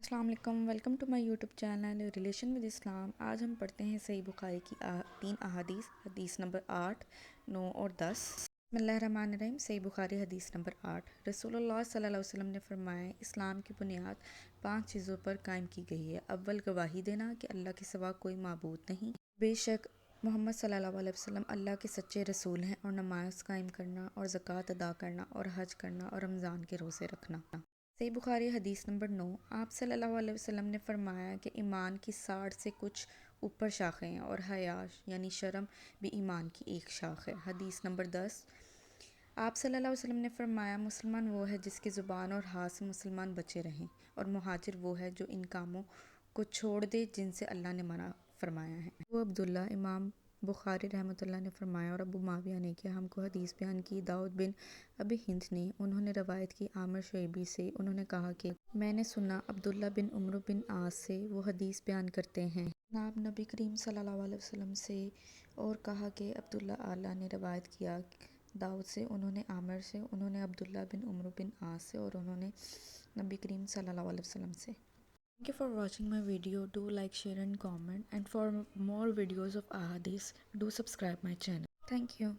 السلام علیکم، welcome to my YouTube channel relation with Islam. آج ہم پڑھتے ہیں صحیح بخاری کی 3 احادیث، حدیث نمبر 8، 9 اور 10۔ بسم اللہ الرحمن الرحیم۔ صحیح بخاری حدیث نمبر 8۔ رسول اللہ صلی اللہ علیہ وسلم نے فرمایا، اسلام کی بنیاد 5 چیزوں پر قائم کی گئی ہے۔ اول، گواہی دینا کہ اللہ کے سوا کوئی معبود نہیں، بے شک محمد صلی اللہ علیہ وسلم اللہ کے سچے رسول ہیں، اور نماز قائم کرنا اور زکوٰۃ ادا کرنا اور حج کرنا اور رمضان کے روزے رکھنا۔ صحیح بخاری حدیث نمبر 9۔ آپ صلی اللہ علیہ وسلم نے فرمایا کہ ایمان کی 60 سے کچھ اوپر شاخیں ہیں، اور حیا یعنی شرم بھی ایمان کی ایک شاخ ہے۔ حدیث نمبر 10۔ آپ صلی اللہ علیہ وسلم نے فرمایا، مسلمان وہ ہے جس کی زبان اور ہاتھ سے مسلمان بچے رہیں، اور مہاجر وہ ہے جو ان کاموں کو چھوڑ دے جن سے اللہ نے منع فرمایا ہے۔ ابو عبداللہ امام بخاری رحمۃ اللہ نے فرمایا، اور ابو معاویہ نے کہ ہم کو حدیث بیان کی داؤد بن ابی ہند نے، انہوں نے روایت کی عامر شعیبی سے، انہوں نے کہا کہ میں نے سنا عبداللہ بن عمرو بن عاص سے، وہ حدیث بیان کرتے ہیں جناب نبی کریم صلی اللہ علیہ وسلم سے، اور کہا کہ عبداللہ اعلیٰ نے روایت کیا داؤد سے، انہوں نے عامر سے، انہوں نے عبداللہ بن عمرو بن عاص سے، اور انہوں نے نبی کریم صلی اللہ علیہ وسلم سے۔ Thank you for watching my video. Do like, share and comment. And for more videos of ahadith, do subscribe my channel. Thank you.